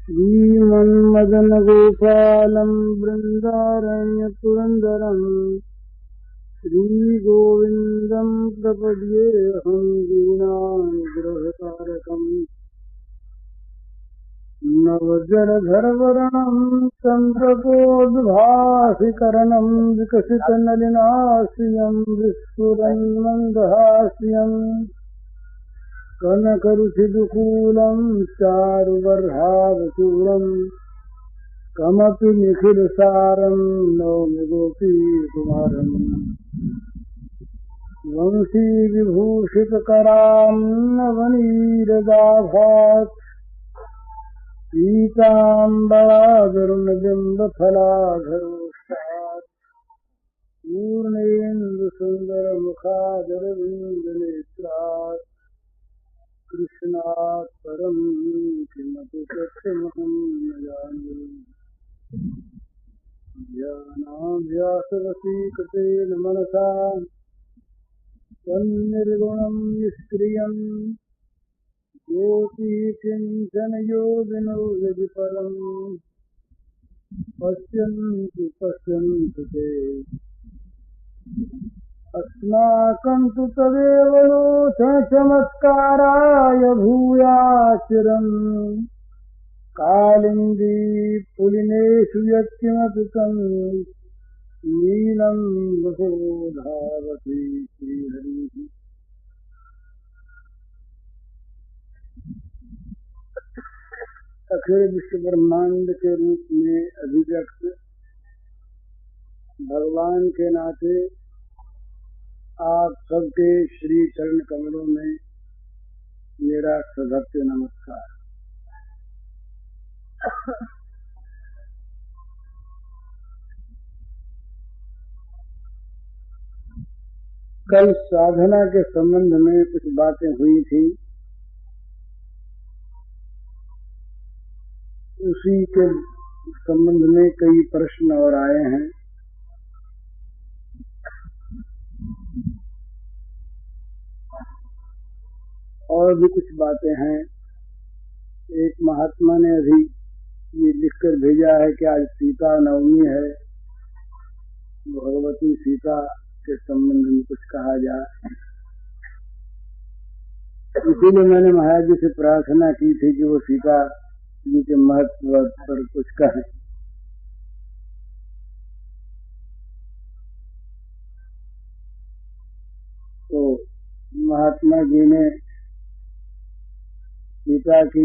श्रीमन्मदनगोपालं बृन्दारण्यपुरन्दरं श्रीगोविन्दं प्रपद्येऽहं दीनानुग्रहकारकम् नवजलधरवर्णं चन्द्रकोद्भासिकरणं विकसितनलिनाश्रियं विस्फुरन्मन्दहास्यम् कनकरुचिदुकूलं चारुबर्हावचूरम् कमपि निखिलसारं नौमि गोपीकुमारम् वंशीविभूषितकरां नवनीरदाभात् पीताम्बरादरुणबिम्बफलाधरोष्टात् पूर्णेन्दुसुन्दरमुखादरविन्दनेत्रात् कृष्णात् परं किमपि तत्त्वमहं न जाने। ज्ञानाभ्यासवशीकृतेन मनसा तन्निर्गुणं निष्क्रियं योऽपि किञ्चन योगिनो यदि परं पश्यन्तु ते अस्माकं तु तदेव चमत्काराय भूयाचिरम् कालिन्दी पुलिनेषु यत्किमपि तं नीलं बहु धावति श्रीहरिः। अखिल विश्व ब्रह्मांड के रूप में अभिव्यक्त भगवान के नाते आप सबके श्री चरण कमलों में मेरा सभक्ति नमस्कार। कल साधना के संबंध में कुछ बातें हुई थी, उसी के संबंध में कई प्रश्न और आए हैं। और भी कुछ बातें हैं। एक महात्मा ने अभी ये लिखकर भेजा है कि आज सीता नवमी है, भगवती सीता के संबंध में कुछ कहा जाए। इसीलिए मैंने महाराज जी से प्रार्थना की थी कि वो सीता जी के महत्व पर कुछ कहें। तो महात्मा जी ने सीता की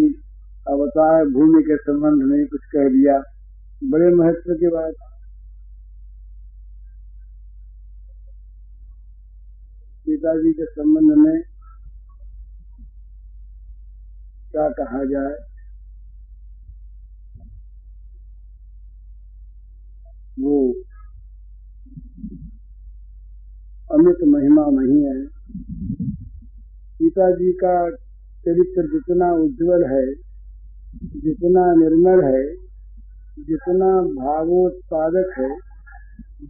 अवतार भूमि के संबंध में कुछ कह दिया, बड़े महत्व की बात। सीता जी के संबंध में क्या कहा जाए। वो अमित महिमा मही है। सीता जी का चरित्र जितना उज्जवल है, जितना निर्मल है, जितना भावोत्पादक है,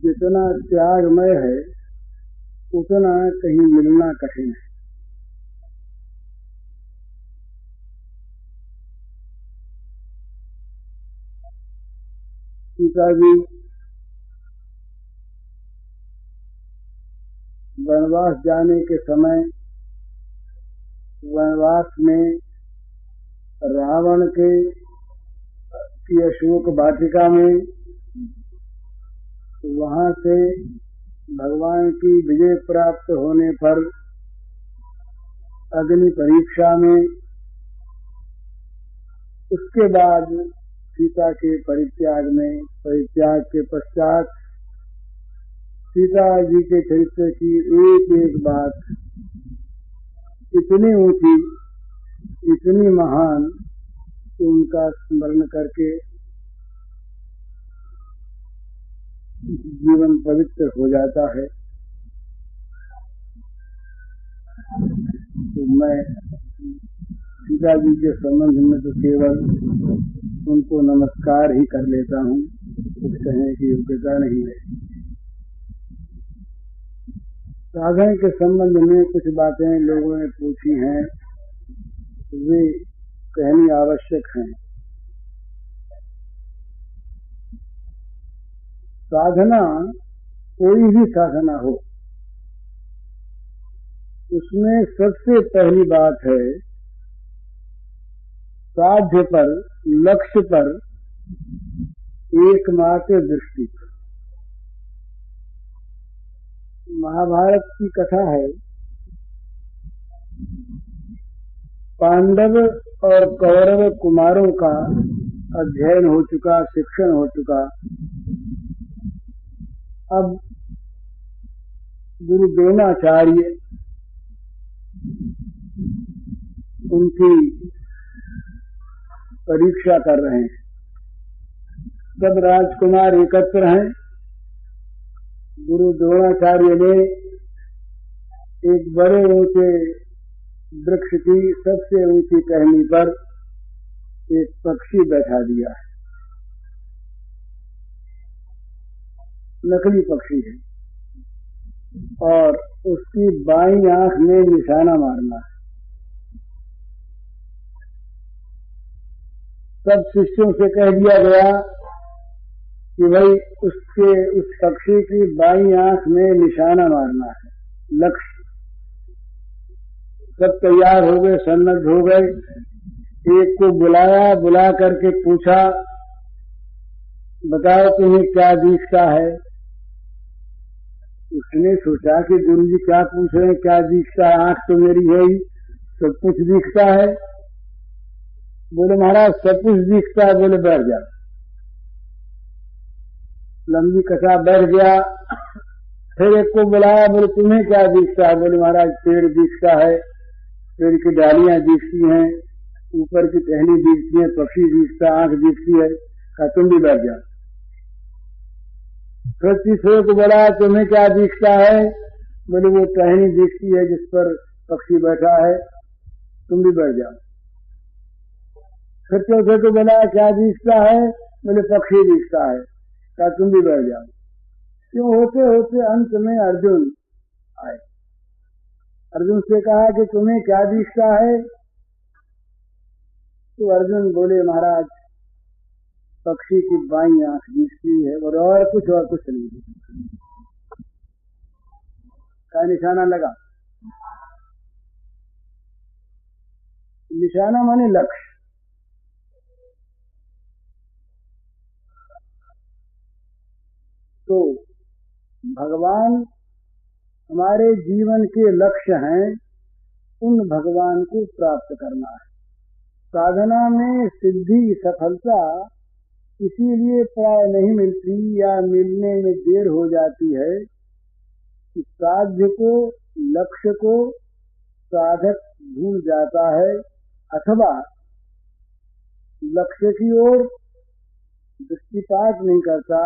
जितना त्यागमय है, उतना कहीं मिलना कठिन है। सीता जी वनवास जाने के समय वनवास में रावण की अशोक वाटिका में, वहां से भगवान की विजय प्राप्त होने पर अग्नि परीक्षा में, उसके बाद सीता के परित्याग के पश्चात सीता जी के चरित्र की एक एक बात इतनी ऊंची, इतनी महान कि उनका स्मरण करके जीवन पवित्र हो जाता है। तो मैं सीता जी के संबंध में तो केवल उनको नमस्कार ही कर लेता हूँ, कुछ कहने की योग्यता नहीं है। साधन के संबंध में कुछ बातें लोगों ने पूछी हैं, वे कहनी आवश्यक हैं। साधना कोई भी साधना हो, उसमें सबसे पहली बात है साध्य पर, लक्ष्य पर एकमात्र दृष्टि। महाभारत की कथा है, पांडव और कौरव कुमारों का अध्ययन हो चुका, शिक्षण हो चुका। अब गुरु द्रोणाचार्य उनकी परीक्षा कर रहे हैं। सब राजकुमार एकत्र हैं। गुरु द्रोणाचार्य ने एक बड़े ऊंचे वृक्ष की सबसे ऊंची टहनी पर एक पक्षी बैठा दिया है। नकली पक्षी है और उसकी बाईं आंख में निशाना मारना है। सब शिष्यों से कह दिया गया कि भाई उस पक्षी की बाईं आंख में निशाना मारना है, लक्ष्य। सब तैयार हो गए, सन्नद्ध हो गए। एक को बुलाया, बुला करके पूछा, बताओ तुम्हें क्या दिखता है? उसने सोचा कि गुरु जी क्या पूछ रहे हैं, क्या दिखता है, आंख तो मेरी है ही, सब कुछ दिखता है। बोले महाराज सब कुछ दिखता है। बोले बैठ जाओ। लंबी कथा बैठ गया। फिर एक को बुलाया, बोले तुम्हें क्या दिखता है? बोले महाराज पेड़ दिखता है, पेड़ की डालियां दिखती हैं, ऊपर की टहनी दिखती है, पक्षी दिखता, आंख दिखती है। कहा तुम भी बैठ जाओ। फिर तीसरे को बोला तुम्हें क्या दिखता है? बोले वो टहनी दिखती है जिस पर पक्षी बैठा है, तुम भी बैठ जाओ। फिर चौथे को बोला क्या दिखता है? बोले पक्षी दिखता है। कहा तुम भी बैठ जाओ। क्यों होते होते अंत में अर्जुन आए। अर्जुन से कहा कि तुम्हें क्या दिखता है? तो अर्जुन बोले महाराज पक्षी की बाईं आंख दिखती है और कुछ नहीं दिखता। का निशाना लगा। निशाना माने लक्ष्य। तो भगवान हमारे जीवन के लक्ष्य हैं, उन भगवान को प्राप्त करना है। साधना में सिद्धि, सफलता इसीलिए प्राय नहीं मिलती या मिलने में देर हो जाती है कि साध्य को, लक्ष्य को साधक भूल जाता है अथवा लक्ष्य की ओर दृष्टिपात नहीं करता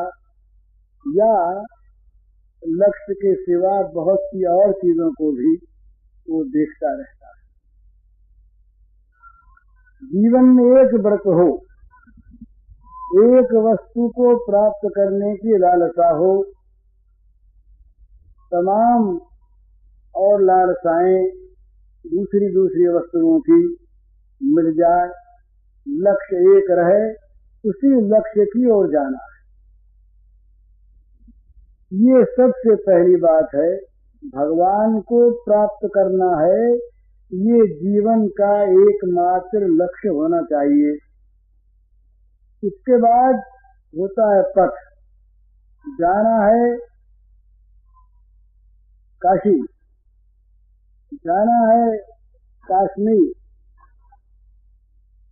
या लक्ष्य के सिवा बहुत सी और चीजों को भी वो देखता रहता है। जीवन में एक व्रत हो, एक वस्तु को प्राप्त करने की लालसा हो, तमाम और लालसाएं दूसरी वस्तुओं की मिल जाए, लक्ष्य एक रहे, उसी लक्ष्य की ओर जाना है। ये सबसे पहली बात है। भगवान को प्राप्त करना है, ये जीवन का एकमात्र लक्ष्य होना चाहिए। इसके बाद होता है पथ। जाना है काशी, जाना है कश्मीर।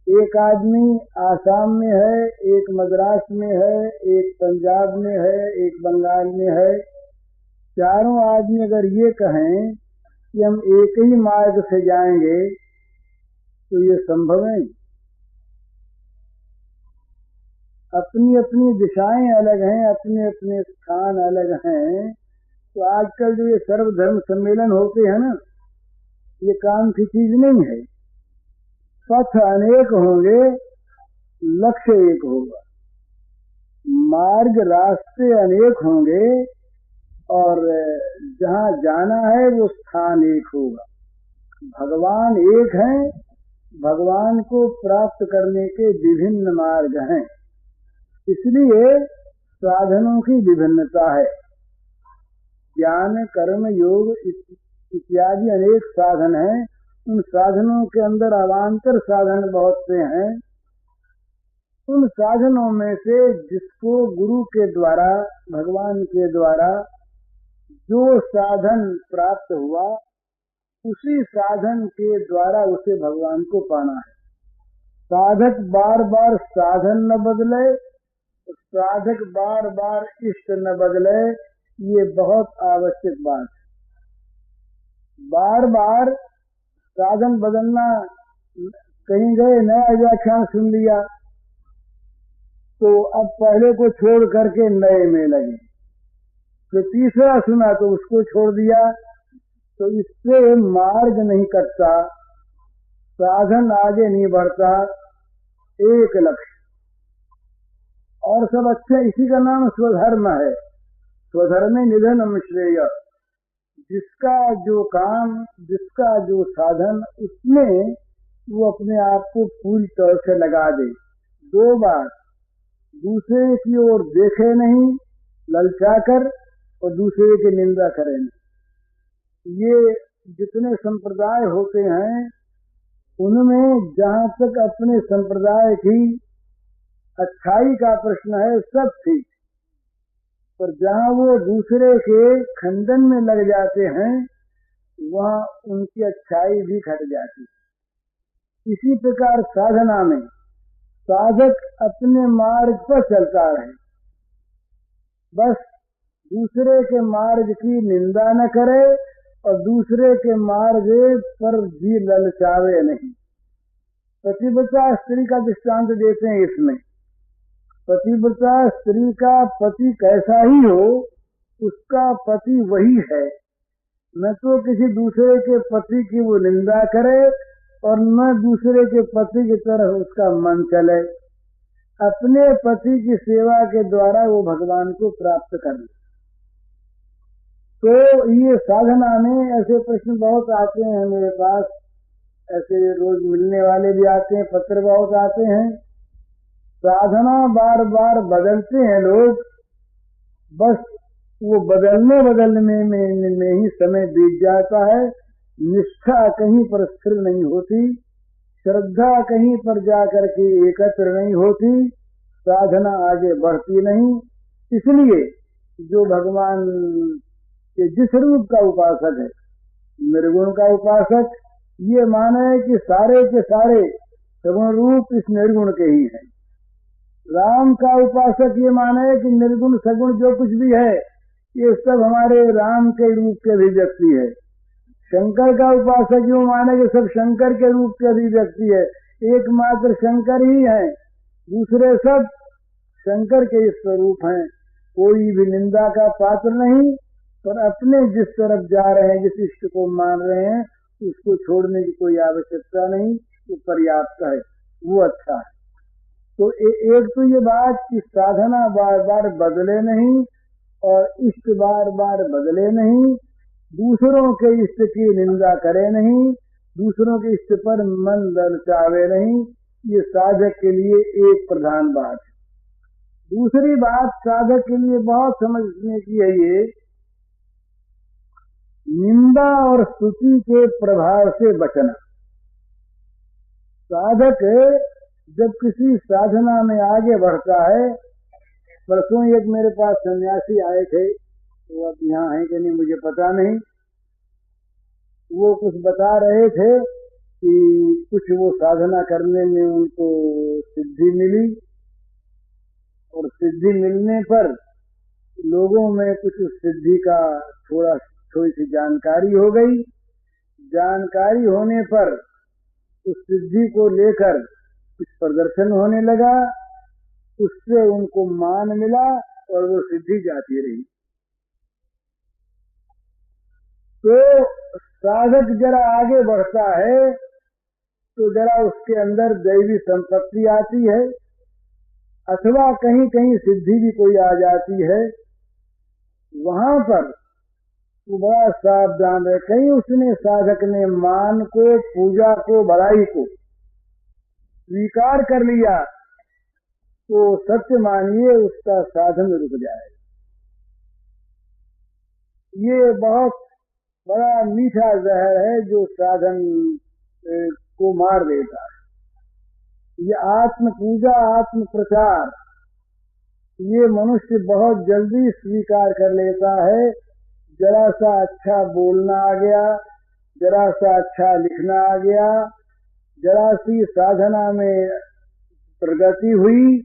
एक आदमी आसाम में है, एक मद्रास में है, एक पंजाब में है, एक बंगाल में है। चारों आदमी अगर ये कहें कि हम एक ही मार्ग से जाएंगे तो ये संभव है। अपनी अपनी दिशाएं अलग हैं, अपने अपने स्थान अलग हैं। तो आजकल जो ये सर्वधर्म सम्मेलन होते हैं ना, ये काम की चीज नहीं है। पथ अनेक होंगे, लक्ष्य एक होगा। मार्ग, रास्ते अनेक होंगे और जहाँ जाना है वो स्थान एक होगा। भगवान एक हैं, भगवान को प्राप्त करने के विभिन्न मार्ग हैं। इसलिए साधनों की विभिन्नता है। ज्ञान कर्म योग इत्यादि अनेक साधन हैं। उन साधनों के अंदर अवान्तर साधन बहुत से हैं। उन साधनों में से जिसको गुरु के द्वारा, भगवान के द्वारा जो साधन प्राप्त हुआ, उसी साधन के द्वारा उसे भगवान को पाना है। साधक बार बार साधन न बदले, साधक बार बार इष्ट न बदले, ये बहुत आवश्यक बात है। बार बार साधन बदलना, कहीं गए नया व्याख्यान सुन लिया तो अब पहले को छोड़ करके नए में लगे, तो तीसरा सुना तो उसको छोड़ दिया, तो इससे मार्ग नहीं कटता, साधन आगे नहीं बढ़ता। एक लक्ष्य और सब अच्छे, इसी का नाम स्वधर्म है। स्वधर्म निधनम श्रेय। जिसका जो काम, जिसका जो साधन, उसमें वो अपने आप को पूरी तरह से लगा दे। दो बार दूसरे की ओर देखे नहीं ललचा कर, और दूसरे की निंदा करे नहीं। ये जितने संप्रदाय होते हैं उनमें जहाँ तक अपने संप्रदाय की अच्छाई का प्रश्न है सब ठीक, पर जहाँ वो दूसरे के खंडन में लग जाते हैं वहाँ उनकी अच्छाई भी घट जाती। इसी प्रकार साधना में साधक अपने मार्ग पर चलता रहे, बस दूसरे के मार्ग की निंदा न करे और दूसरे के मार्ग पर भी ललचावे नहीं। पतिव्रता स्त्री का दृष्टांत देते हैं इसमें। पतिव्रता स्त्री का पति कैसा ही हो, उसका पति वही है। न तो किसी दूसरे के पति की वो निंदा करे और न दूसरे के पति की तरफ उसका मन चले। अपने पति की सेवा के द्वारा वो भगवान को प्राप्त कर ले। तो ये साधना में ऐसे प्रश्न बहुत आते हैं मेरे पास, ऐसे रोज मिलने वाले भी आते हैं, पत्र बहुत आते हैं। साधना बार बार बदलते हैं लोग, बस वो बदलने में ही समय बीत जाता है। निष्ठा कहीं पर स्थिर नहीं होती, श्रद्धा कहीं पर जाकर के एकत्र नहीं होती, साधना आगे बढ़ती नहीं। इसलिए जो भगवान के जिस रूप का उपासक है, निर्गुण का उपासक, ये माने कि सारे के सारे सगुण रूप इस निर्गुण के ही हैं। राम का उपासक ये माने कि निर्गुण सगुण जो कुछ भी है ये सब हमारे राम के रूप के अभिव्यक्ति है। शंकर का उपासक यूं माने कि सब शंकर के रूप के अभिव्यक्ति है, एकमात्र शंकर ही है, दूसरे सब शंकर के स्वरूप हैं। कोई भी निंदा का पात्र नहीं, पर अपने जिस तरफ जा रहे हैं, जिस इष्ट को मान रहे हैं, उसको छोड़ने की कोई आवश्यकता नहीं, वो पर्याप्त है, वो अच्छा है। तो एक तो ये बात कि साधना बार बार बदले नहीं और इष्ट बार बार बदले नहीं, दूसरों के इष्ट की निंदा करे नहीं, दूसरों के इष्ट पर मन ललचावे नहीं, ये साधक के लिए एक प्रधान बात है। दूसरी बात साधक के लिए बहुत समझने की है, ये निंदा और स्तुति के प्रभाव से बचना। साधक जब किसी साधना में आगे बढ़ता है, परसों एक मेरे पास सन्यासी आए थे, वो अब यहाँ है कि नहीं मुझे पता नहीं, वो कुछ बता रहे थे कि कुछ वो साधना करने में उनको सिद्धि मिली, और सिद्धि मिलने पर लोगों में कुछ सिद्धि का थोड़ी सी जानकारी हो गई। जानकारी होने पर उस सिद्धि को लेकर कुछ प्रदर्शन होने लगा, उससे उनको मान मिला और वो सिद्धि जाती रही। तो साधक जरा आगे बढ़ता है तो जरा उसके अंदर दैवी संपत्ति आती है, अथवा कहीं कहीं सिद्धि भी कोई आ जाती है। वहां पर वो बड़ा सावधान है। कहीं उसने साधक ने मान को, पूजा को, बड़ाई को स्वीकार कर लिया तो सत्य मानिए उसका साधन रुक जाएगा। ये बहुत बड़ा मीठा जहर है जो साधन को मार देता है। ये आत्म पूजा, आत्म प्रचार, ये मनुष्य बहुत जल्दी स्वीकार कर लेता है। जरा सा अच्छा बोलना आ गया, जरा सा अच्छा लिखना आ गया, जरा सी साधना में प्रगति हुई,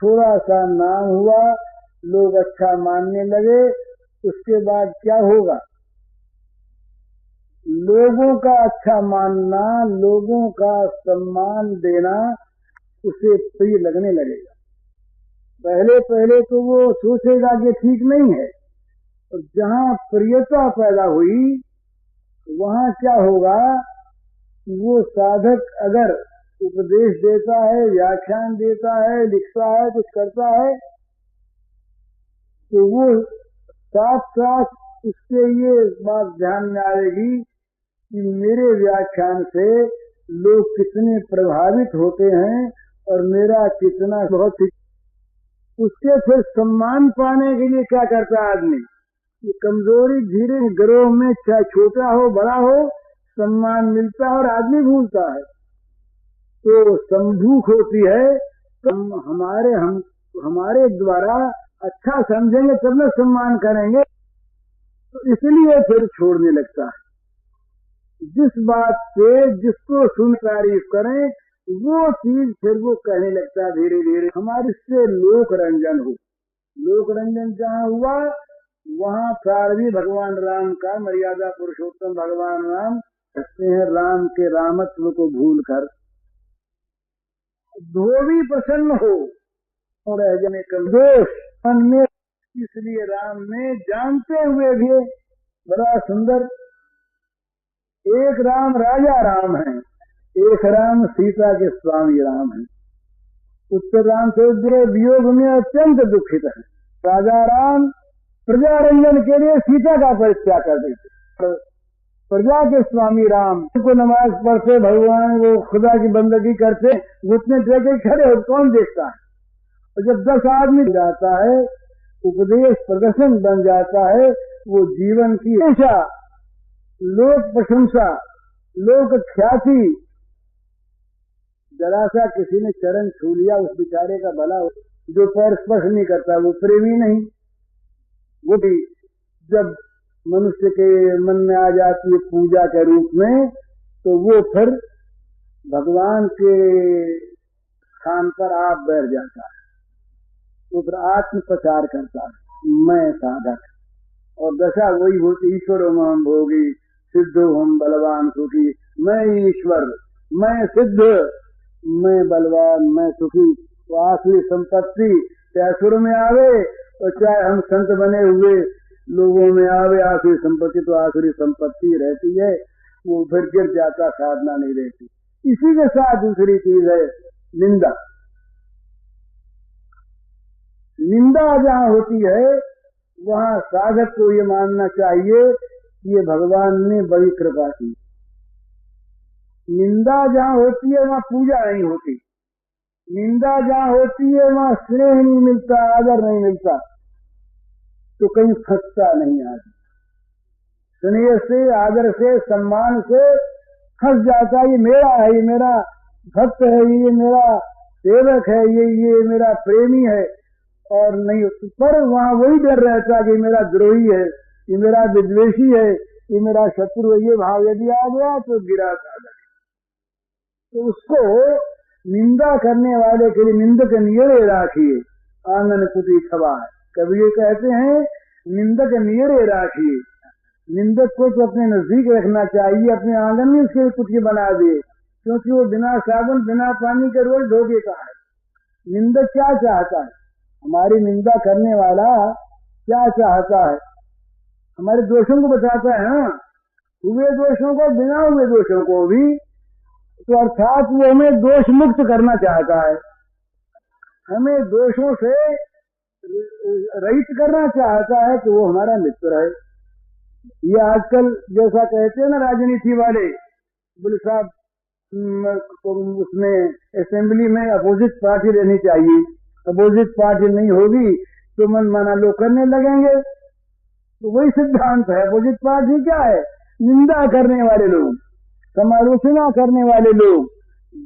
थोड़ा सा नाम हुआ, लोग अच्छा मानने लगे, उसके बाद क्या होगा? लोगों का अच्छा मानना, लोगों का सम्मान देना उसे प्रिय लगने लगेगा। पहले पहले तो वो सोचेगा कि ठीक नहीं है, और जहाँ प्रियता पैदा हुई वहाँ क्या होगा? वो साधक अगर उपदेश देता है, व्याख्यान देता है, लिखता है, कुछ करता है, तो वो साथ साथ उसके ये बात ध्यान में आएगी कि मेरे व्याख्यान से लोग कितने प्रभावित होते हैं और मेरा कितना बहुत। उसके फिर सम्मान पाने के लिए क्या करता है आदमी? ये कमजोरी धीरे ग्रोह में चाहे छोटा हो बड़ा हो सम्मान मिलता है और आदमी भूलता है। तो संभूख होती है, तो हमारे द्वारा अच्छा समझेंगे तब न सम्मान करेंगे, तो इसलिए फिर छोड़ने लगता है। जिस बात पे जिसको सुन तारीफ करें वो चीज फिर वो कहने लगता है धीरे धीरे। हमारे से लोक रंजन हो, लोक रंजन जहाँ हुआ वहाँ प्रारंभी भगवान राम का, मर्यादा पुरुषोत्तम भगवान राम कहते हैं, राम के रामत्व को भूल कर धोबी प्रसन्न हो और रह जाने का दोष मन में। इसलिए राम ने जानते हुए भी बड़ा सुंदर, एक राम राजा राम है, एक राम सीता के स्वामी राम है। उत्तर राम से वियोग में अत्यंत दुखित है। राजा राम प्रजा रंजन के लिए सीता का परित्याग कर देते, प्रजा के स्वामी राम को नमाज पढ़ते, भगवान वो खुदा की बंदगी करते, घुटने टेके खड़े हो, कौन देखता है? और जब 10 आदमी जाता है, उपदेश प्रदर्शन बन जाता है, वो जीवन की हमेशा लोक प्रशंसा, लोक ख्याति। जरा सा किसी ने चरण छू लिया उस बेचारे का भला हो, जो पैर स्पर्श नहीं करता वो प्रेमी नहीं। वो भी जब मनुष्य के मन में आ जाती है पूजा के रूप में, तो वो फिर भगवान के स्थान पर आप बैठ जाता है, वो फिर आत्म प्रचार करता है, मैं साधक। और दशा वही होती, ईश्वर हम भोगी सिद्धो हम बलवान सुखी। मैं ईश्वर, मैं सिद्ध, मैं बलवान, मैं सुखी। तो आखिरी संपत्ति चाहे सुर में आवे और चाहे हम संत बने हुए लोगों में आवे, आखिरी संपत्ति तो आखिरी संपत्ति रहती है, वो फिर गिर जाता, साधना नहीं रहती। इसी के साथ दूसरी चीज है निंदा। निंदा जहाँ होती है वहाँ साधक को ये मानना चाहिए कि ये भगवान ने बड़ी कृपा की। निंदा जहाँ होती है वहाँ पूजा नहीं होती। निंदा जहाँ होती है वहाँ स्नेह नहीं मिलता, आदर नहीं मिलता, तो कहीं फंसता नहीं आदमी। स्नेह से, आदर से, सम्मान से फंस जाता है, ये मेरा है, ये मेरा भक्त है, ये मेरा सेवक है, ये मेरा प्रेमी है। और नहीं, पर वहाँ वही डर रहता कि मेरा द्रोही है, ये मेरा विद्वेषी है, ये मेरा शत्रु है। ये भाव यदि आ गया तो गिरा साधक। तो उसको निंदा करने वाले के लिए निंदक नियरे राखिए, आंगन कुटी छवा है। कभी ये कहते हैं निंदक नियरे राखिए, निंदक को तो अपने नजदीक रखना चाहिए, अपने आंगन में उसके कुटी बना दे, क्योंकि वो बिना साबुन बिना पानी के रोज धो देता है। निंदक क्या चाहता है? हमारी निंदा करने वाला क्या चाहता है? हमारे दोषों को बताता है ना, हुए दोषों को, बिना हुए दोषों को भी, तो अर्थात वो हमें दोष मुक्त करना चाहता है, हमें दोषों से रहित करना चाहता है, तो वो हमारा मित्र है। ये आजकल जैसा कहते हैं ना राजनीति वाले, बोले साहब उसमें असेंबली में अपोजिट पार्टी रहनी चाहिए, अपोजिट पार्टी नहीं होगी तो मन माना लोग करने लगेंगे। तो वही सिद्धांत है। अपोजिट पार्टी क्या है? निंदा करने वाले लोग, समालोचना करने वाले लोग,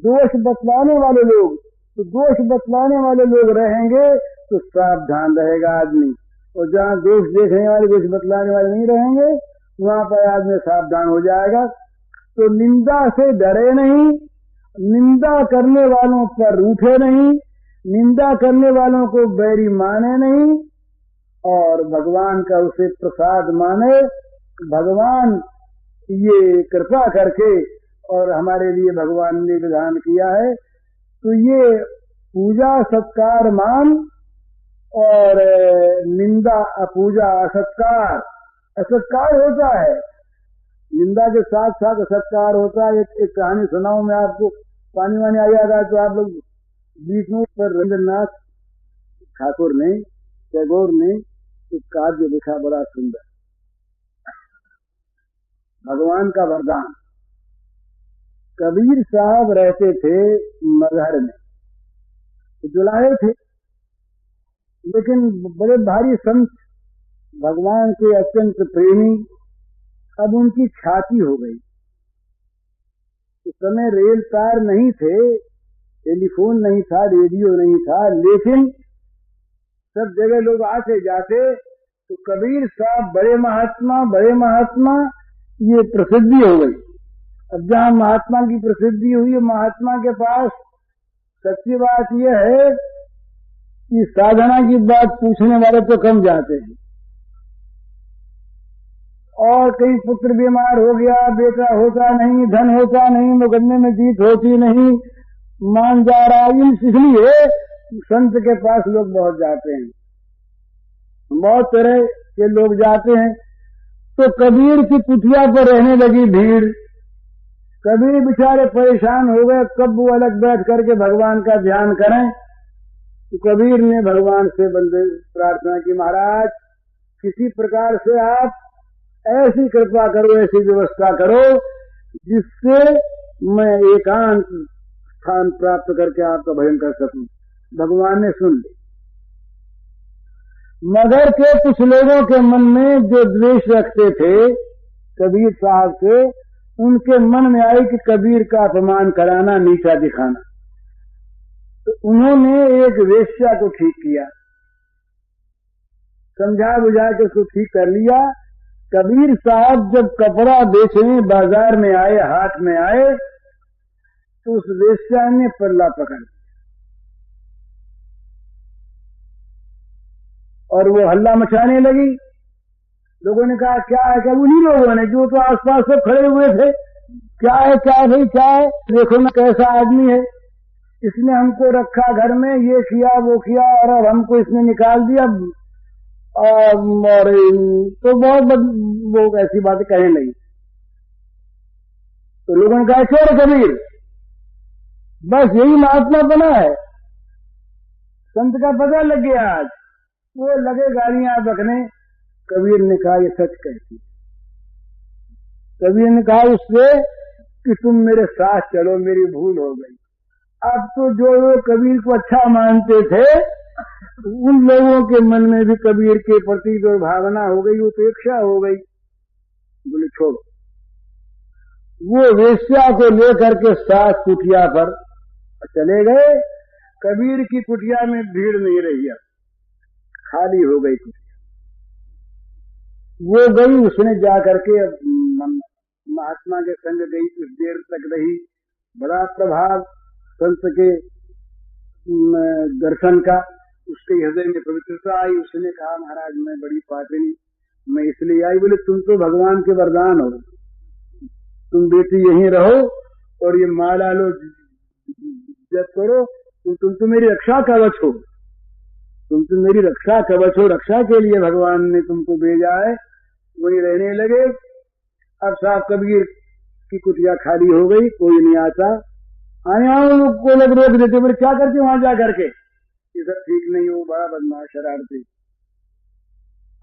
दोष बतलाने वाले लोग। तो दोष बतलाने वाले लोग रहेंगे तो सावधान रहेगा आदमी, और जहाँ दोष देखने वाले, दोष बतलाने वाले नहीं रहेंगे वहां पर आदमी सावधान हो जाएगा। तो निंदा से डरे नहीं, निंदा करने वालों पर रूठे नहीं, निंदा करने वालों को बैरी माने नहीं, और भगवान का उसे प्रसाद माने। भगवान ये कृपा करके और हमारे लिए भगवान ने विधान किया है, तो ये पूजा सत्कार मान, और निंदा अपूजा असत्कार, असत्कार होता है। निंदा के साथ साथ असत्कार होता है। एक कहानी सुनाऊं मैं आपको, पानी वानी आ जाएगा तो आप लोग बीच में। पर रविंद्रनाथ ठाकुर ने, टैगोर ने एक काव्य लिखा बड़ा सुंदर, भगवान का वरदान। कबीर साहब रहते थे मगहर में, जुलाहे थे, लेकिन बड़े भारी संत, भगवान के अत्यंत प्रेमी। अब उनकी छाती हो गई। उस समय रेल तार नहीं थे, टेलीफोन नहीं था, रेडियो नहीं था, लेकिन सब जगह लोग आते जाते। तो कबीर साहब बड़े महात्मा, बड़े महात्मा, ये प्रसिद्धि हो गई। अब जहाँ महात्मा की प्रसिद्धि हुई, महात्मा के पास सच्ची बात यह है कि साधना की बात पूछने वाले तो कम जाते हैं। और कहीं पुत्र बीमार हो गया, बेटा होता नहीं, धन होता नहीं, मुकदमे में जीत होती नहीं, मान जा रहा, इसलिए संत के पास लोग बहुत जाते हैं, बहुत तरह के लोग जाते हैं। तो कबीर की कुटिया पर रहने लगी भीड़। कबीर बेचारे परेशान हो गए, कब वो अलग बैठ करके भगवान का ध्यान करें। तो कबीर ने भगवान से बंदे प्रार्थना की, महाराज किसी प्रकार से आप ऐसी कृपा करो, ऐसी व्यवस्था करो जिससे मैं एकांत स्थान प्राप्त करके आपका भजन कर सकूं। भगवान ने सुन ली। मगर के कुछ लोगों के मन में जो द्वेष रखते थे कबीर साहब से, उनके मन में आई कि कबीर का अपमान कराना, नीचा दिखाना। तो उन्होंने एक वेश्या को ठीक किया, समझा बुझा के उसको ठीक कर लिया। कबीर साहब जब कपड़ा बेचने बाजार में आए, हाट में आए, तो उस वेश्या ने पल्ला पकड़ लिया और वो हल्ला मचाने लगी। लोगों ने कहा क्या है, क्या? उन्हीं लोगों ने जो तो आसपास सब खड़े हुए थे, क्या है क्या है भाई, क्या है, देखो ना कैसा आदमी है, इसने हमको रखा घर में, ये किया वो किया, और अब हमको इसने निकाल दिया। और तो बहुत वो ऐसी बातें कहने लगी। तो लोगों ने कहा छोड़ कबीर, बस यही महात्मा बना है, संत का पता लग गया आज। वो लगे गालियां बकने। कबीर ने कहा ये सच कहती। कबीर ने कहा उससे कि तुम मेरे साथ चलो, मेरी भूल हो गई। अब तो जो लोग कबीर को अच्छा मानते थे, उन लोगों के मन में भी कबीर के प्रति जो भावना हो गई, उपेक्षा हो गई। बोले छोड़ो। वो वेश्या को लेकर के साथ कुटिया पर चले गए। कबीर की कुटिया में भीड़ नहीं रही, अब खाली हो गई कुटिया। वो गई, उसने जाकर के महात्मा के संग गई, कुछ देर तक रही। बड़ा प्रभाव संत के दर्शन का, उसके हृदय में पवित्रता आई। उसने कहा महाराज मैं बड़ी पापिनी, मैं इसलिए आई। बोले तुम तो भगवान के वरदान हो, तुम बेटी यहीं रहो और ये माला लो, जप करो, तुम तो मेरी रक्षा कवच हो, तुम तो मेरी रक्षा कवच हो, रक्षा के लिए भगवान ने तुमको भेजा है। वही रहने लगे। अब साहब कबीर की कुटिया खाली हो गई, कोई नहीं आता। आने वालों को लोग रोक देते, बोले क्या करते वहां जा करके, ये सब ठीक नहीं हो, बड़ा बदमाश शरारती।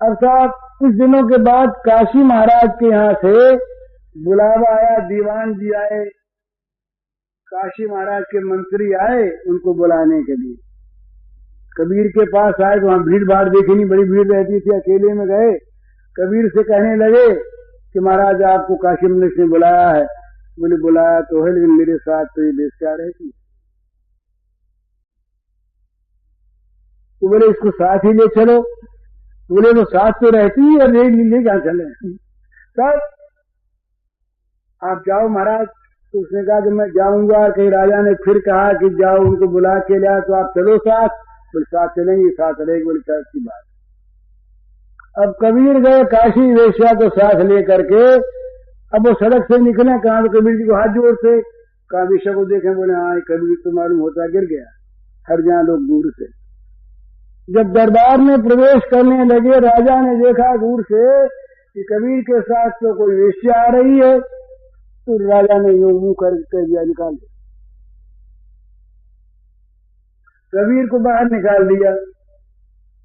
अब साहब कुछ दिनों के बाद काशी महाराज के यहाँ से बुलावा आया, दीवान जी आए, काशी महाराज के मंत्री आए उनको बुलाने के लिए। कबीर के पास आए तो वहां भीड़ भाड़ देखी नहीं, बड़ी भीड़ रहती थी। अकेले में गए, कबीर से कहने लगे कि महाराज आपको काशी मनुष्य ने बुलाया है। बोले बुलाया तो है, लेकिन मेरे साथ तो ये बेस्या रहती। तो बोले इसको साथ ही ले चलो। बोले तो साथ तो रहती है और ले कहाँ चले। तब आप जाओ महाराज। तो उसने कहा कि मैं जाऊंगा। कहीं राजा ने फिर कहा कि जाओ उनको बुला के लिया, तो आप चलो साथ। बोले साथ चलेंगे, साथ रहेंगे। बोले क्या की बात। अब कबीर गए काशी वेश्या को साथ लेकर के। अब वो सड़क से निकले, कहा तो कबीर जी को हाथ जोड़ से कहा वेश्या को देखे। बोले हाँ कबीर तो मालूम होता गिर गया। हर जहाँ लोग दूर से। जब दरबार में प्रवेश करने लगे, राजा ने देखा दूर से कि कबीर के साथ तो कोई वेश्या आ रही है। तो राजा ने यूं मुंह कर दिया, निकाल दिया। कबीर को बाहर निकाल दिया।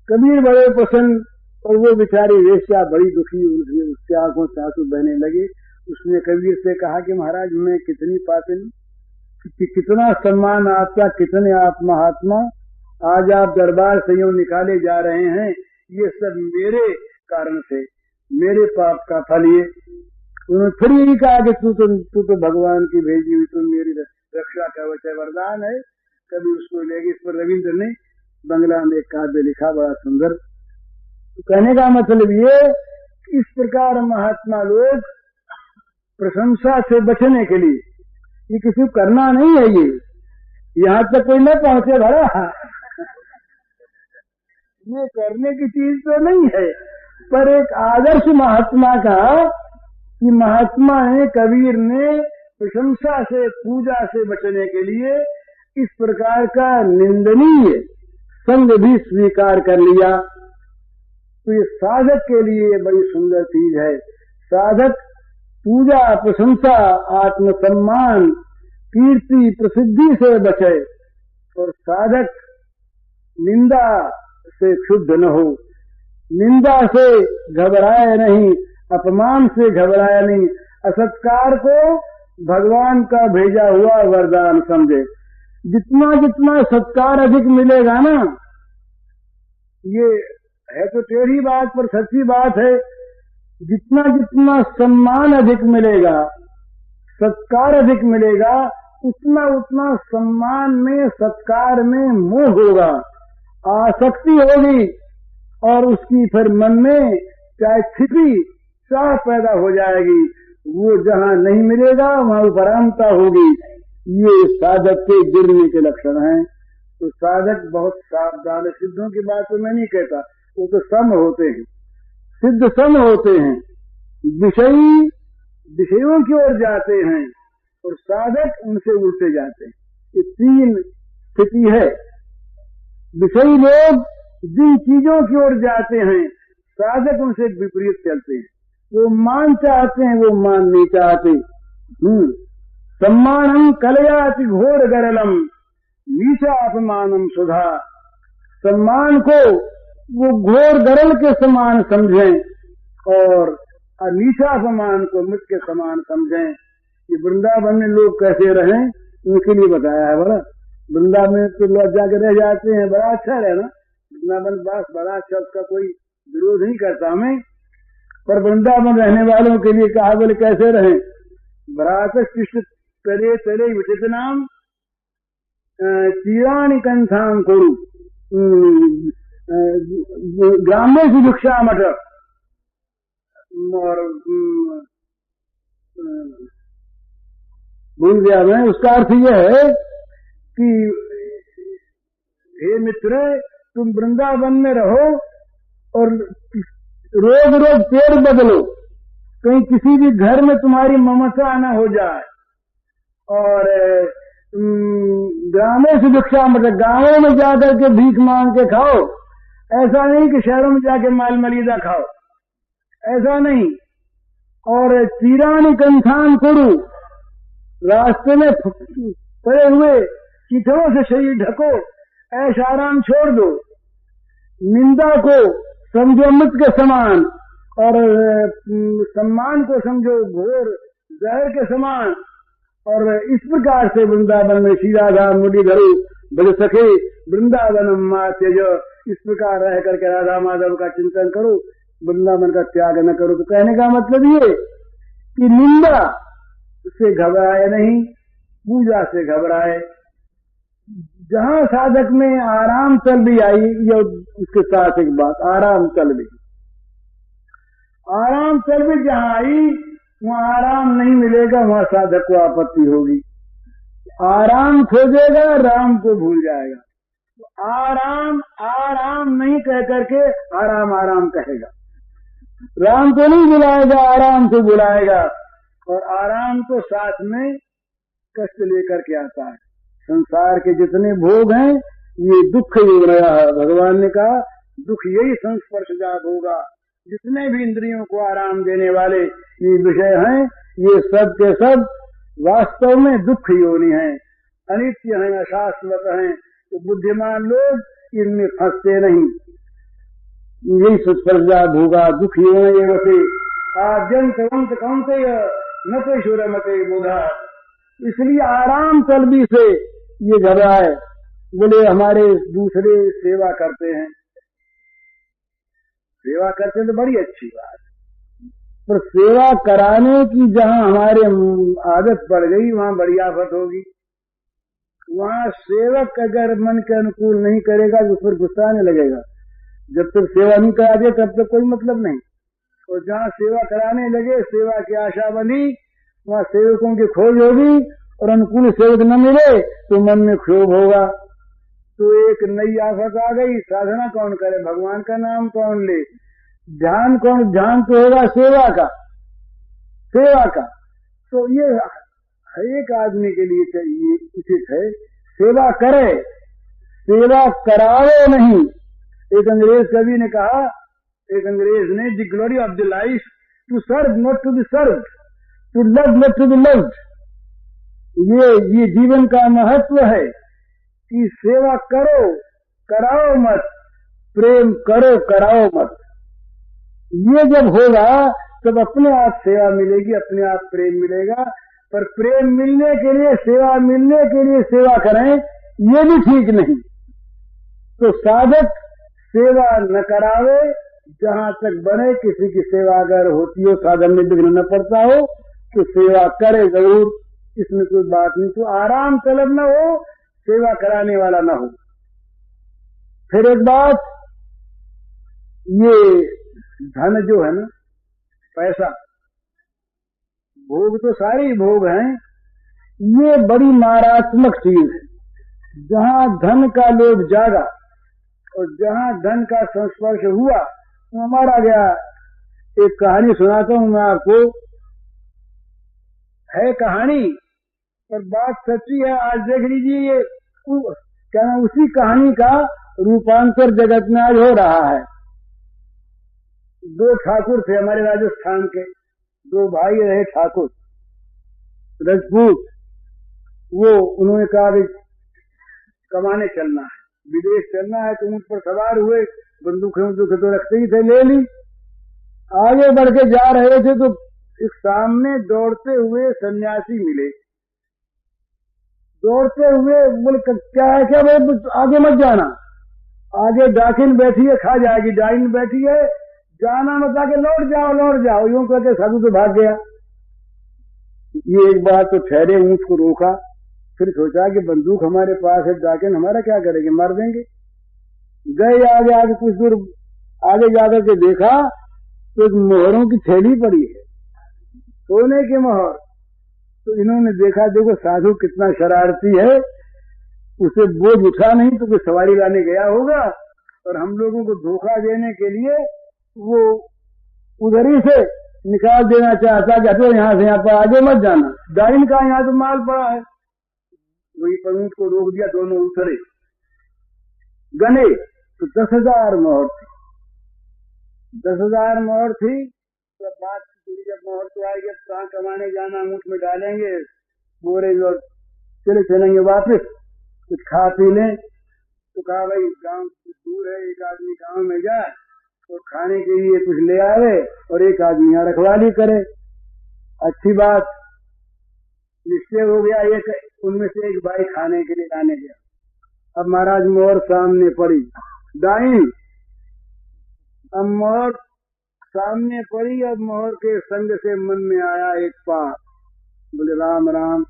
कबीर बड़े प्रसन्न, और वो बेचारी वेश्या बड़ी दुखी, उसके आंखों से आंसू बहने लगे। उसने कबीर से कहा कि महाराज मैं कितनी पापिन, कितना सम्मान आपका, कितने आप महात्मा, आज आप दरबार से यूं निकाले जा रहे हैं, ये सब मेरे कारण से, मेरे पाप का फल ये। उन्होंने फिर यही कहा कि तू तो भगवान की भेजी हुई, तू मेरी रक्षा कवच है, वरदान है। कभी उसको लेगी। इस पर रविंद्र ने बंगला में एक काव्य लिखा बड़ा सुंदर। तो कहने का मतलब ये, इस प्रकार महात्मा लोग प्रशंसा से बचने के लिए, ये किसी को करना नहीं है, ये यहाँ तक कोई न पहुंचे भला, ये करने की चीज तो नहीं है। पर एक आदर्श महात्मा का, कि महात्मा ने, कबीर ने प्रशंसा से, पूजा से बचने के लिए इस प्रकार का निंदनीय संग भी स्वीकार कर लिया। तो ये साधक के लिए बड़ी सुंदर चीज है। साधक पूजा, प्रशंसा, आत्मसम्मान, कीर्ति, प्रसिद्धि से बचे, और साधक निंदा से क्षुब्ध न हो, निंदा से घबराए नहीं, अपमान से घबराया नहीं, असत्कार को भगवान का भेजा हुआ वरदान समझे। जितना जितना सत्कार अधिक मिलेगा ना, ये है तो टेढ़ी बात पर सच्ची बात है, जितना जितना सम्मान अधिक मिलेगा, सत्कार अधिक मिलेगा, उतना उतना सम्मान में, सत्कार में मोह होगा, आसक्ति होगी, और उसकी फिर मन में चाहे छिपी चाह पैदा हो जाएगी। वो जहां नहीं मिलेगा वहां उपरामता होगी। ये साधक के गिरने के लक्षण हैं। तो साधक बहुत सावधान है। सिद्धों की बात तो मैं नहीं कहता, वो तो सम होते हैं, सिद्ध सम होते हैं, विषयों की ओर जाते हैं, और साधक उनसे उल्टे जाते हैं। ये तीन स्थिति है। विषयी लोग जिन चीजों की ओर जाते हैं, साधक उनसे विपरीत चलते हैं। वो मान चाहते हैं, वो मान नहीं चाहते। सम्मानम कलयाति घोर गरलम, नीचा अपमानम सुधा। सम्मान को वो घोर गरल के समान समझें, और नीचा अपमान को मृत के समान समझें। ये वृंदावन में लोग कैसे रहें, उनके लिए बताया है। बड़ा वृंदावन में तो लोग जाकर रह जाते हैं, बड़ा अच्छा रहना। वृंदावन वास बड़ा अच्छा, उसका कोई विरोध नहीं करता हमें, पर वृंदावन रहने वालों के लिए कहा बोले कैसे रहें। भ्रात शिष्ट तरे तरे विचित नाम चीराणी कंथाम करू ग्राम्य से भिक्षा मठ। और भूल गया मैं, उसका अर्थ यह है कि हे मित्र, तुम वृंदावन में रहो और रोज रोज पेड़ बदलो, कहीं किसी भी घर में तुम्हारी ममता न हो जाए। और ग्रामों से भिक्षा मतलब गांवों में जाकर के भीख मांग के खाओ। ऐसा नहीं कि शहरों में जाके माल मलीदा खाओ, ऐसा नहीं। और चीरानी कंथान करू, रास्ते में पड़े हुए कीचड़ों से शरीर ढको, ऐश आराम छोड़ दो। निंदा को समझो मृत के समान, और सम्मान को समझो घोर जहर के समान। और इस प्रकार से वृंदावन में श्री राधा मुरलीधर बोले सखी वृंदावनम मा त्यज, इस प्रकार रह करके राधा माधव का चिंतन करो, वृंदावन का त्याग न करो। तो कहने का मतलब ये कि निंदा से घबराए नहीं, पूजा से घबराए। जहां साधक में आराम चल भी आई, ये उसके साथ एक बात, आराम चल भी, आराम चल भी जहां आई वहां आराम नहीं मिलेगा, वहां साधक को आपत्ति होगी। आराम खोजेगा, राम को भूल जाएगा। तो आराम आराम नहीं कह करके आराम आराम कहेगा, राम को नहीं बुलाएगा, आराम को बुलाएगा। और आराम तो साथ में कष्ट लेकर के आता है। संसार के जितने भोग हैं ये दुख योग रहा है। भगवान ने कहा दुख यही संस्पर्शजात होगा। जितने भी इंद्रियों को आराम देने वाले ये विषय हैं, ये सब के सब वास्तव में दुख योनि हैं, अनित्य हैं, अशाश्वत हैं। तो बुद्धिमान लोग इनमें फंसते नहीं। यही संस्पर्शजात होगा दुख योनि आद्यंत अंत कौन्तेय न तो शुरमते बुधा। इसलिए आराम चलबी से ये घबराए। बोले हमारे दूसरे सेवा करते हैं, सेवा करते हैं तो बड़ी अच्छी बात, पर सेवा कराने की जहां हमारे आदत पड़ गई वहां बड़ी आफत होगी। वहां सेवक अगर मन के अनुकूल नहीं करेगा तो फिर गुस्सा आने लगेगा। जब तक सेवा नहीं करा दे तब तक कोई मतलब नहीं। और जहां सेवा कराने लगे, सेवा की आशा बनी, वहां सेवकों की खोज होगी और अनुकूल सेवक न मिले तो मन में क्षोभ होगा। तो एक नई आफत आ गई। साधना कौन करे, भगवान का नाम कौन ले, ध्यान कौन, ध्यान तो होगा सेवा का, सेवा का। तो ये एक आदमी के लिए चाहिए, उचित है सेवा करे, सेवा करावे नहीं। एक अंग्रेज कवि ने कहा, एक अंग्रेज ने, the glory of the life to serve not to be served, to love not to be loved. ये जीवन का महत्व है कि सेवा करो, कराओ मत, प्रेम करो, कराओ मत। ये जब होगा तब अपने आप सेवा मिलेगी, अपने आप प्रेम मिलेगा। पर प्रेम मिलने के लिए, सेवा मिलने के लिए सेवा करें, ये भी ठीक नहीं। तो साधक सेवा न करावे, जहां तक बने किसी की सेवा अगर होती हो, साधन में विघ्न न पड़ता हो तो सेवा करे जरूर, इसमें कोई बात नहीं। तो आराम तलब न हो, सेवा कराने वाला न हो। फिर एक बात, ये धन जो है ना, पैसा, भोग तो सारे ही भोग हैं, ये बड़ी मारात्मक चीज है। जहां धन का लोभ जागा और जहां धन का संस्पर्श हुआ तो हमारा गया। एक कहानी सुनाता हूं मैं आपको, है कहानी पर बात सच्ची है। आज देख लीजिए, ये क्या उसी कहानी का रूपांतर जगत में आज हो रहा है। दो ठाकुर थे हमारे राजस्थान के, दो भाई रहे ठाकुर राजपूत। वो उन्होंने कहा कि कमाने चलना है, विदेश चलना है। तो ऊंट पर सवार हुए, बंदूकें तो रखते ही थे, ले ली। आगे बढ़ के जा रहे थे तो एक सामने दौड़ते हुए सन्यासी मिले। दौड़ते हुए बोले क्या है, क्या बोले आगे मत जाना, आगे डाकिन बैठी है, खा जाएगी, डाइन बैठी है, जाना मत, आगे लौट जाओ, लौट जाओ। यूं करके साधु तो भाग गया। ये एक बात तो ठहरे, ऊंट को रोका, फिर सोचा कि बंदूक हमारे पास है, डाकिन हमारा क्या करेंगे, मार देंगे। गए आगे, आगे कुछ दूर आगे जाकर के देखा तो एक मोहरों की थैली पड़ी है, सोने के मोहर। तो इन्होंने देखा, देखो साधु कितना शरारती है, उसे बोझ उठा नहीं तो कोई सवारी लाने गया होगा और हम लोगों को धोखा देने के लिए वो उधर ही से निकाल देना चाहता कि तो यहाँ से यहाँ पर आगे मत जाना, डाइन का यहाँ तो माल पड़ा है। वही पर ऊंट को रोक दिया, दोनों उतरे, गने तो 10,000 मोहर थी, 10,000 मोहर थी। तो बात जब मोहर तो आएगी, अब कहाँ कमाने जाना, ऊंट में डालेंगे बोरे और चले चलेंगे वापस, कुछ खा पी लें। तो कहा भाई गांव दूर है, एक आदमी गांव में जाए और खाने के लिए कुछ ले आवे और एक आदमी यहाँ रखवाली करे। अच्छी बात, निश्चय हो गया। एक उनमें से एक भाई खाने के लिए लाने गया, अब महाराज मोहर सामने पड़ी दाई, अब मोहर सामने पड़ी। अब मोहर के संग से मन में आया एक पाप, बोले राम राम,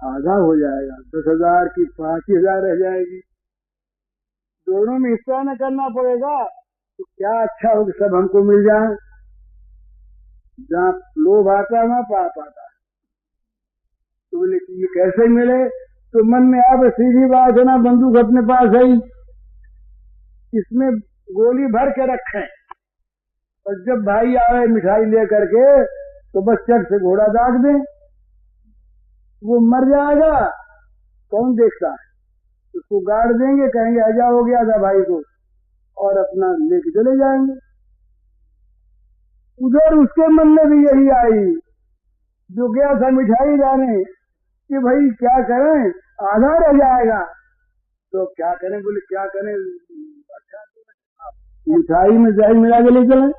आधा हो जाएगा, 10,000 की 5,000 रह जाएगी, दोनों में हिस्सा न करना पड़ेगा तो क्या अच्छा हो कि सब हमको मिल जाए। जहाँ लोभ आता है वहाँ पाप आता है। तो बोले कि ये कैसे मिले, तो मन में आप सीधी बात है ना, बंदूक अपने पास है, इसमें गोली भर के रखें और जब भाई आए मिठाई ले करके तो बस चट से घोड़ा दाग दें, वो मर जाएगा, कौन देखता है, उसको गाड़ देंगे, कहेंगे आजा हो गया था भाई को, और अपना लेके चले जाएंगे। उधर उसके मन में भी यही आई, जो गया था मिठाई लाने, कि भाई क्या करें, आधा रह जाएगा, तो क्या करें, बोले क्या करें, अच्छा मिठाई में दही मिला के ले चलें,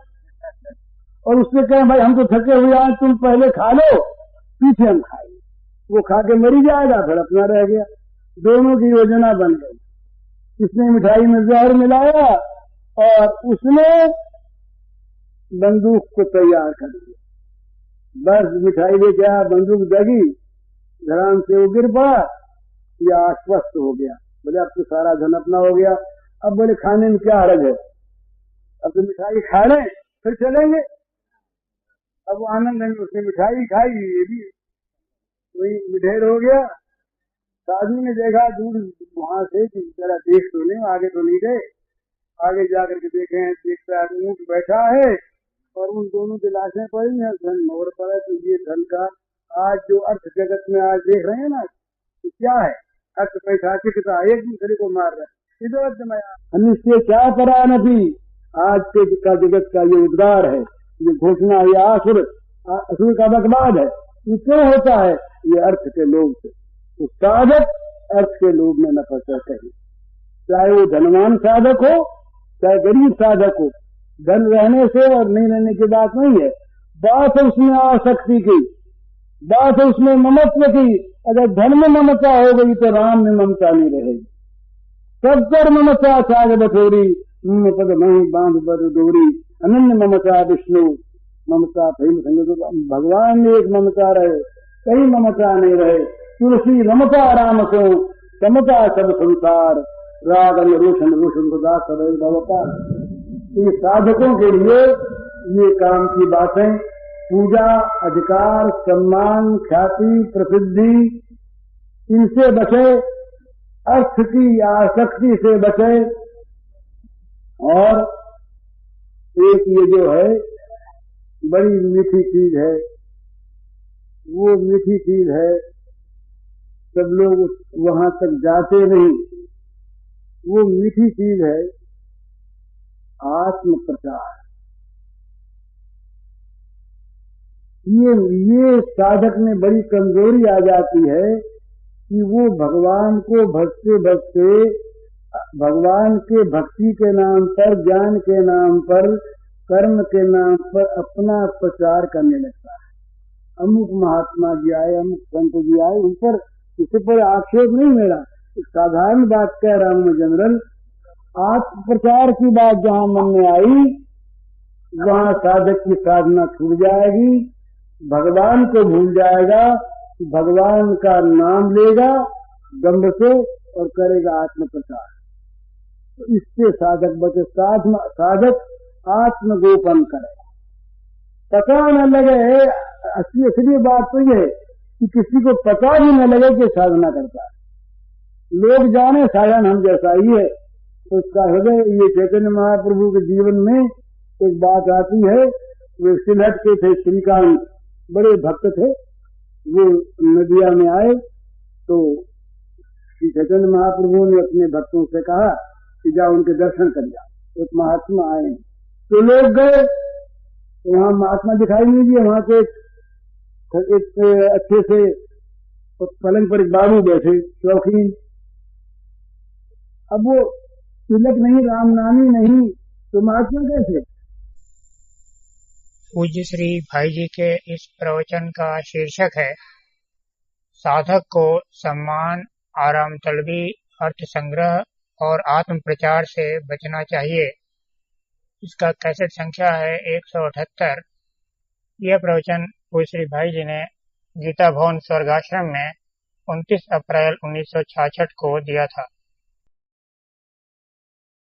और उससे कहें भाई हम तो थके हुए हैं, तुम पहले खा लो पीछे हम खाएंगे, वो खा के मरी जाएगा, फिर अपना रह गया। दोनों की योजना बन गई। इसने मिठाई में जहर मिलाया और उसने बंदूक को तैयार कर दिया। बस मिठाई लेके आया, बंदूक दगी, धराम से वो गिर पड़ा, या आश्वस्त हो गया। बोले अब तो सारा धन अपना हो गया, अब बोले खाने में क्या हर्ज है, अब तो मिठाई खा लें फिर चलेंगे। अब आनंद में उसने मिठाई खाई, ये भी वही मिठेर हो गया। साधु ने देखा दूर वहां से कि जरा देख तो नहीं, आगे तो नहीं गए, आगे जाकर के देखे, देखता है ऊंट बैठा है और उन दोनों की लाशें पड़ी हैं, धन मोहर पर है। तो ये धन का आज जो अर्थ जगत में आज देख रहे हैं ना, तो क्या है, अर्थ पैसा चिकता एक दूसरे को मार रहे हैं, इधर में अनिश्चय क्या करा नहीं। आज के का जगत का ये उद्गार है, ये घोषणा, ये असुर का बकवाद है। ये क्यों होता है, ये अर्थ के लोभ से। तो साधक अर्थ के लोभ में न फंसे कहीं, चाहे वो धनवान साधक हो चाहे गरीब साधक हो। धन रहने से और नहीं रहने की बात नहीं है, बात है उसमें आसक्ति की, बात है उसमें ममत्व की। अगर धन में ममता हो गई तो राम में ममता नहीं रहेगी। सब कर ममता साग बठोरी, पद मही बांध बर डोरी, अनन्य ममता विष्णु ममता प्रेम संग। भगवान में एक ममता रहे, कहीं ममता नहीं रहे। तुलसी रमता राम को, समता सब संसार, रागन रोशन रोशन खुदा सब भवता। ये साधकों के लिए ये काम की बातें, पूजा, अधिकार, सम्मान, ख्याति, प्रसिद्धि, इनसे बचे, अर्थ की आसक्ति से बचे। और एक ये जो है बड़ी मीठी चीज है, वो मीठी चीज है, सब लोग वहां तक जाते नहीं, वो मीठी चीज है आत्म प्रचार। ये साधक में बड़ी कमजोरी आ जाती है कि वो भगवान को भजते भजते, भगवान के भक्ति के नाम पर, ज्ञान के नाम पर, कर्म के नाम पर अपना प्रचार करने लगता है। अमुक महात्मा जी आए, अमुक संत जी आए, उन पर किसी पर आक्षेप नहीं मेरा, एक साधारण बात कह रहा हूं मैं, जनरल। आत्म प्रचार की बात जहां मन में आई, वहां साधक की साधना छूट जाएगी, भगवान को भूल जाएगा, भगवान का नाम लेगा गंभ से और करेगा आत्म प्रचार। तो इससे साधक बचे। साधक आत्मगोपन करे, पता न लगे। असली बात तो ये कि किसी को पता भी न लगे कि साधना करता है, लोग जाने साधन हम जैसा ही है। तो उसका हृदय, ये चैतन्य महाप्रभु के जीवन में एक बात आती है। वे सिलहट के थे, श्रीकांत बड़े भक्त थे, वो नदिया में आए तो श्री चैतन्य महाप्रभु ने अपने भक्तों से कहा कि जाओ उनके दर्शन कर जाओ। एक महात्मा आए तो लोग गए, तो वहां महात्मा दिखाई नहीं दिए। वहां पे एक अच्छे से पलंग पर एक बाबू बैठे, शौकीन। अब वो तिलक नहीं, राम नामी नहीं, तो महात्मा कैसे? पूज्य श्री भाई जी के इस प्रवचन का शीर्षक है साधक को सम्मान, आराम तलबी अर्थ संग्रह और आत्म प्रचार से बचना चाहिए। इसका कैसेट संख्या है 178। यह प्रवचन पूज्य श्री भाई जी ने गीता भवन स्वर्गाश्रम में 29 अप्रैल 1966 को दिया था।